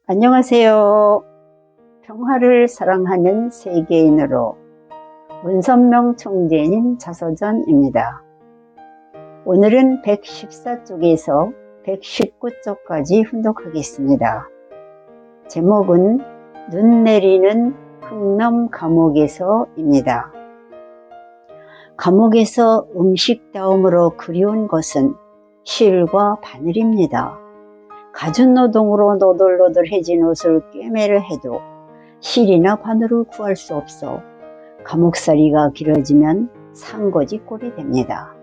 안녕하세요. 평화를 사랑하는 세계인으로 문선명 총재님 자서전입니다. 오늘은 114쪽에서 119쪽까지 훈독하겠습니다. 제목은 눈 내리는 흙넘 감옥에서입니다. 감옥에서 음식다움으로 그리운 것은 실과 바늘입니다. 가죽 노동으로 노돌노돌해진 옷을 꿰매려 해도 실이나 바늘을 구할 수 없어 감옥살이가 길어지면 산거지 꼴이 됩니다.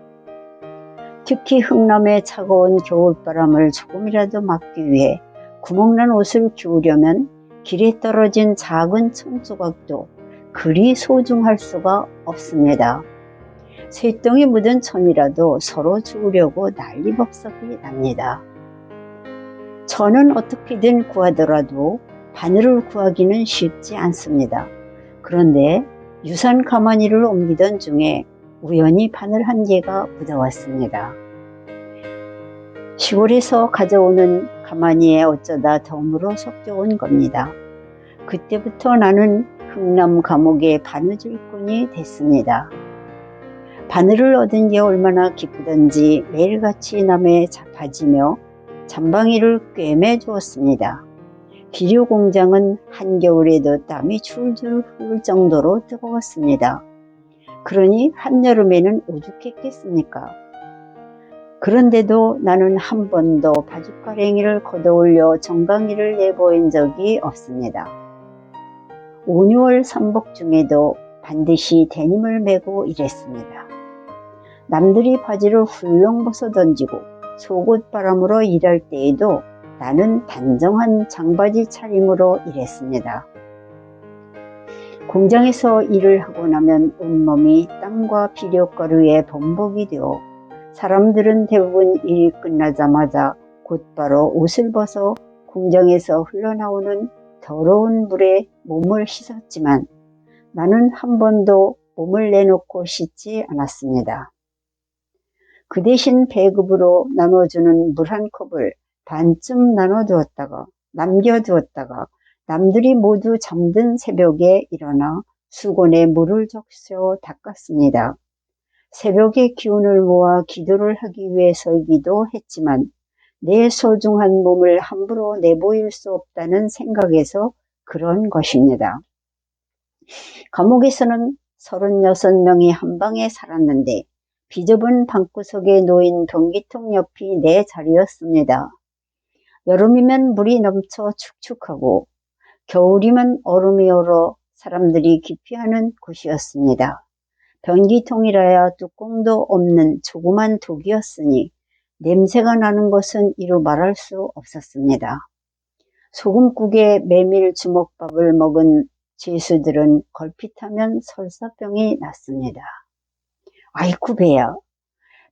특히 흙남의 차가운 겨울바람을 조금이라도 막기 위해 구멍난 옷을 기우려면 길에 떨어진 작은 천조각도 그리 소중할 수가 없습니다. 쇠똥이 묻은 천이라도 서로 주우려고 난리법석이 납니다. 천은 어떻게든 구하더라도 바늘을 구하기는 쉽지 않습니다. 그런데 유산 가마니를 옮기던 중에 우연히 바늘 한 개가 묻어왔습니다. 시골에서 가져오는 가마니에 어쩌다 덤으로 섞여온 겁니다. 그때부터 나는 흙남 감옥의 바느질꾼이 됐습니다. 바늘을 얻은 게 얼마나 기쁘던지 매일같이 남의 바지며 잠방이를 꿰매 주었습니다. 비료 공장은 한겨울에도 땀이 줄줄 흐를 정도로 뜨거웠습니다. 그러니 한여름에는 오죽했겠습니까? 그런데도 나는 한 번도 바짓가랭이를 걷어올려 정강이를 내보인 적이 없습니다. 5, 6월 삼복 중에도 반드시 데님을 메고 일했습니다. 남들이 바지를 훌렁 벗어 던지고 속옷바람으로 일할 때에도 나는 단정한 장바지 차림으로 일했습니다. 공장에서 일을 하고 나면 온몸이 땀과 비료가루에 범벅이 되어 사람들은 대부분 일이 끝나자마자 곧바로 옷을 벗어 공장에서 흘러나오는 더러운 물에 몸을 씻었지만 나는 한 번도 몸을 내놓고 씻지 않았습니다. 그 대신 배급으로 나눠주는 물 한 컵을 반쯤 남겨두었다가 남들이 모두 잠든 새벽에 일어나 수건에 물을 적셔 닦았습니다. 새벽의 기운을 모아 기도를 하기 위해서이기도 했지만 내 소중한 몸을 함부로 내보일 수 없다는 생각에서 그런 것입니다. 감옥에서는 36명이 한 방에 살았는데 비좁은 방구석에 놓인 변기통 옆이 내 자리였습니다. 여름이면 물이 넘쳐 축축하고 겨울이면 얼음이 얼어 사람들이 기피하는 곳이었습니다. 변기통이라야 뚜껑도 없는 조그만 독이었으니 냄새가 나는 것은 이루 말할 수 없었습니다. 소금국에 메밀 주먹밥을 먹은 죄수들은 걸핏하면 설사병이 났습니다. 아이쿠 배야.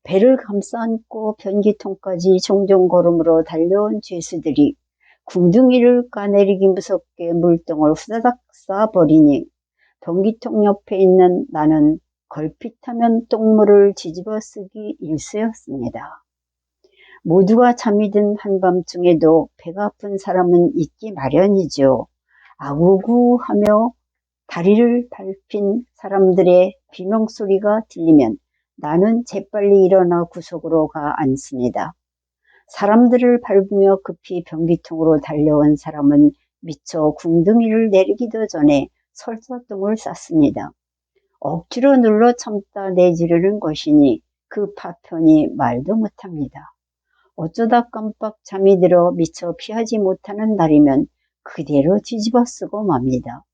배를 감싸안고 변기통까지 종종 걸음으로 달려온 죄수들이 궁둥이를 까내리기 무섭게 물통을 후다닥 쏴버리니 변기통 옆에 있는 나는 걸핏하면 똥물을 뒤집어 쓰기 일쑤였습니다. 모두가 잠이 든 한밤중에도 배가 아픈 사람은 있기 마련이죠. 아구구 하며 다리를 밟힌 사람들의 비명소리가 들리면 나는 재빨리 일어나 구석으로 가 앉습니다. 사람들을 밟으며 급히 변기통으로 달려온 사람은 미처 궁둥이를 내리기도 전에 설사똥을 쌌습니다. 억지로 눌러 참다 내지르는 것이니 그 파편이 말도 못합니다. 어쩌다 깜빡 잠이 들어 미처 피하지 못하는 날이면 그대로 뒤집어 쓰고 맙니다.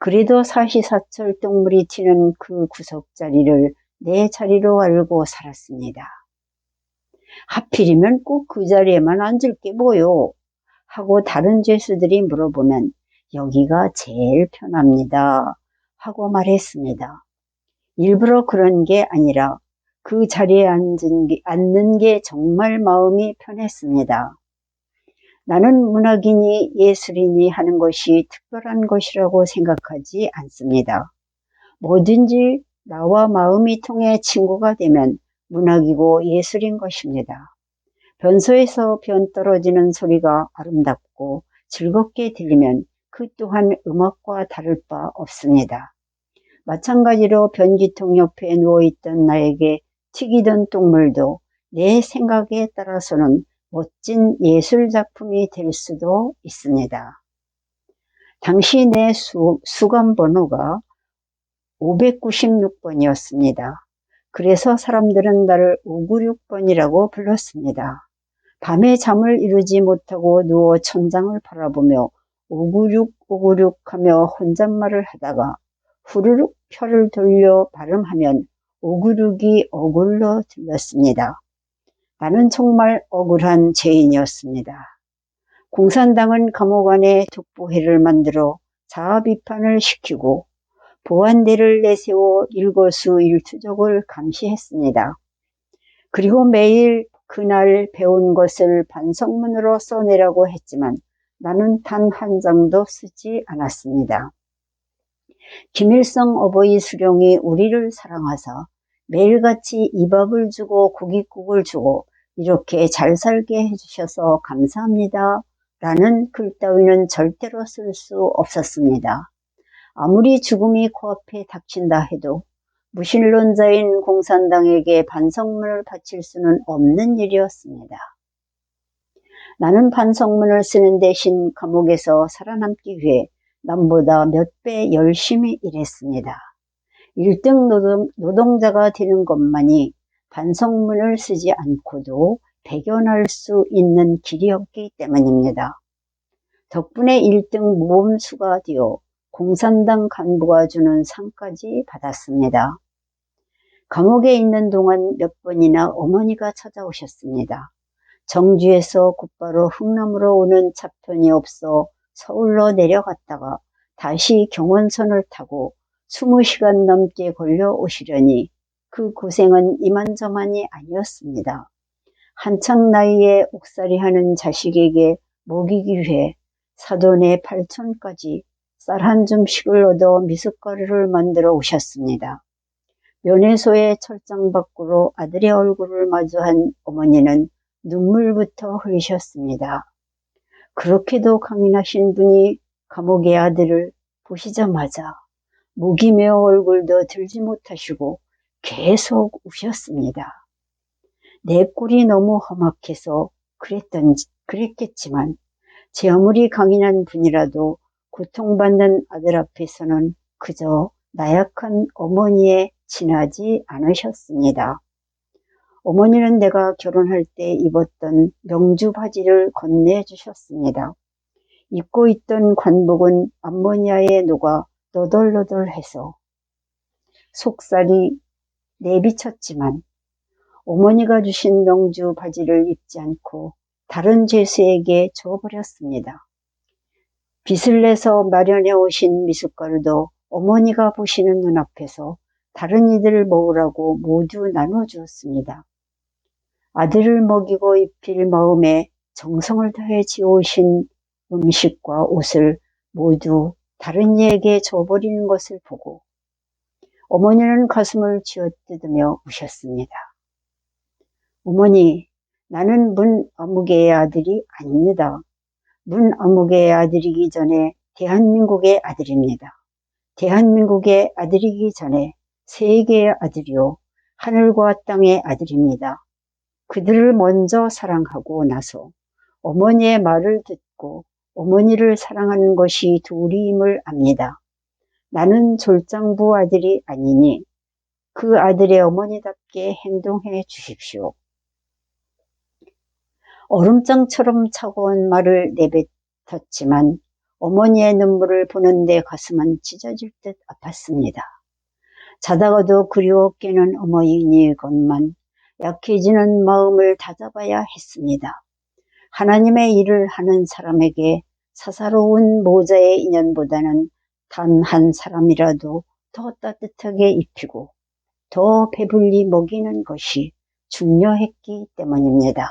그래도 사시사철 똥물이 튀는 그 구석자리를 내 자리로 알고 살았습니다. 하필이면 꼭 그 자리에만 앉을 게 뭐요? 하고 다른 죄수들이 물어보면 여기가 제일 편합니다. 하고 말했습니다. 일부러 그런 게 아니라 그 자리에 앉는 게 정말 마음이 편했습니다. 나는 문학인이 예술인이 하는 것이 특별한 것이라고 생각하지 않습니다. 뭐든지 나와 마음이 통해 친구가 되면 문학이고 예술인 것입니다. 변소에서 변 떨어지는 소리가 아름답고 즐겁게 들리면 그 또한 음악과 다를 바 없습니다. 마찬가지로 변기통 옆에 누워있던 나에게 튀기던 똥물도 내 생각에 따라서는 멋진 예술작품이 될 수도 있습니다. 당시 내 수감 번호가 596번이었습니다. 그래서 사람들은 나를 596번이라고 불렀습니다. 밤에 잠을 이루지 못하고 누워 천장을 바라보며 596, 596 하며 혼잣말을 하다가 후루룩 혀를 돌려 발음하면 596이 어글러 들렸습니다. 나는 정말 억울한 죄인이었습니다. 공산당은 감옥 안에 독보회를 만들어 자아 비판을 시키고 보안대를 내세워 일거수일투족을 감시했습니다. 그리고 매일 그날 배운 것을 반성문으로 써내라고 했지만 나는 단 한 장도 쓰지 않았습니다. 김일성 어버이 수령이 우리를 사랑하사 매일같이 이밥을 주고 고깃국을 주고 이렇게 잘 살게 해주셔서 감사합니다. 라는 글 따위는 절대로 쓸 수 없었습니다. 아무리 죽음이 코앞에 닥친다 해도 무신론자인 공산당에게 반성문을 바칠 수는 없는 일이었습니다. 나는 반성문을 쓰는 대신 감옥에서 살아남기 위해 남보다 몇 배 열심히 일했습니다. 1등 노동자가 되는 것만이 반성문을 쓰지 않고도 배견할 수 있는 길이었기 때문입니다. 덕분에 1등 모범수가 되어 공산당 간부가 주는 상까지 받았습니다. 감옥에 있는 동안 몇 번이나 어머니가 찾아오셨습니다. 정주에서 곧바로 흥남으로 오는 차편이 없어 서울로 내려갔다가 다시 경원선을 타고 20시간 넘게 걸려 오시려니 그 고생은 이만저만이 아니었습니다. 한창 나이에 옥살이 하는 자식에게 먹이기 위해 사돈의 팔촌까지 쌀 한 줌씩을 얻어 미숫가루를 만들어 오셨습니다. 면회소의 철장 밖으로 아들의 얼굴을 마주한 어머니는 눈물부터 흘리셨습니다. 그렇게도 강인하신 분이 감옥의 아들을 보시자마자 목이 메어 얼굴도 들지 못하시고 계속 우셨습니다. 내 꼴이 너무 험악해서 그랬겠지만 제 아무리 강인한 분이라도 고통받는 아들 앞에서는 그저 나약한 어머니에 지나지 않으셨습니다. 어머니는 내가 결혼할 때 입었던 명주 바지를 건네주셨습니다. 입고 있던 관복은 암모니아에 녹아 너덜너덜해서 속살이 내비쳤지만 어머니가 주신 명주 바지를 입지 않고 다른 죄수에게 줘버렸습니다. 빚을 내서 마련해 오신 미숫가루도 어머니가 보시는 눈앞에서 다른 이들을 먹으라고 모두 나눠주었습니다. 아들을 먹이고 입힐 마음에 정성을 다해 지어오신 음식과 옷을 모두 다른 이에게 줘버리는 것을 보고 어머니는 가슴을 쥐어뜯으며 우셨습니다. 어머니, 나는 문 아무개의 아들이 아닙니다. 문 아무개의 아들이기 전에 대한민국의 아들입니다. 대한민국의 아들이기 전에 세계의 아들이요 하늘과 땅의 아들입니다. 그들을 먼저 사랑하고 나서 어머니의 말을 듣고 어머니를 사랑하는 것이 도리임을 압니다. 나는 졸장부 아들이 아니니 그 아들의 어머니답게 행동해 주십시오. 얼음장처럼 차가운 말을 내뱉었지만 어머니의 눈물을 보는데 가슴은 찢어질 듯 아팠습니다. 자다가도 그리워 깨는 어머니건만 약해지는 마음을 다잡아야 했습니다. 하나님의 일을 하는 사람에게 사사로운 모자의 인연보다는 단 한 사람이라도 더 따뜻하게 입히고 더 배불리 먹이는 것이 중요했기 때문입니다.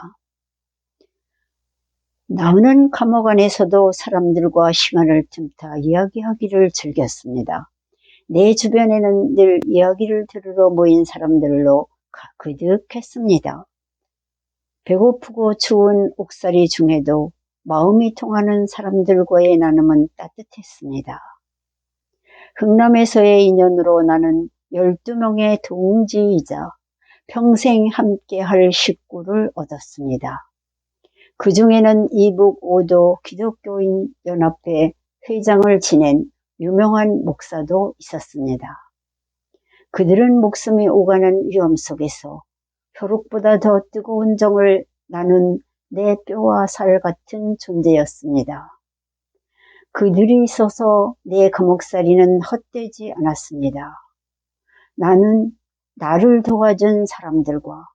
나는 감옥 안에서도 사람들과 시간을 틈타 이야기하기를 즐겼습니다. 내 주변에는 늘 이야기를 들으러 모인 사람들로 가득했습니다. 배고프고 추운 옥살이 중에도 마음이 통하는 사람들과의 나눔은 따뜻했습니다. 흥남에서의 인연으로 나는 12명의 동지이자 평생 함께할 식구를 얻었습니다. 그 중에는 이북 5도 기독교인 연합회 회장을 지낸 유명한 목사도 있었습니다. 그들은 목숨이 오가는 위험 속에서 혈육보다 더 뜨거운 정을 나눈 내 뼈와 살 같은 존재였습니다. 그들이 있어서 내 감옥살이는 헛되지 않았습니다. 나는 나를 도와준 사람들과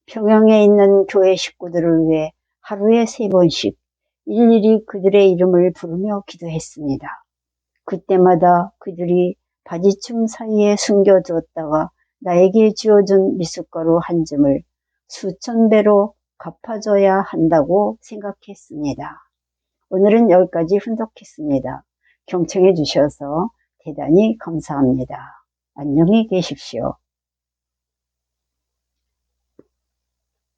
평양에 있는 교회 식구들을 위해 하루에 3번씩 일일이 그들의 이름을 부르며 기도했습니다. 그때마다 그들이 바지춤 사이에 숨겨두었다가 나에게 쥐어준 미숫가루 한 줌을 수천 배로 갚아줘야 한다고 생각했습니다. 오늘은 여기까지 훈독했습니다. 경청해 주셔서 대단히 감사합니다. 안녕히 계십시오.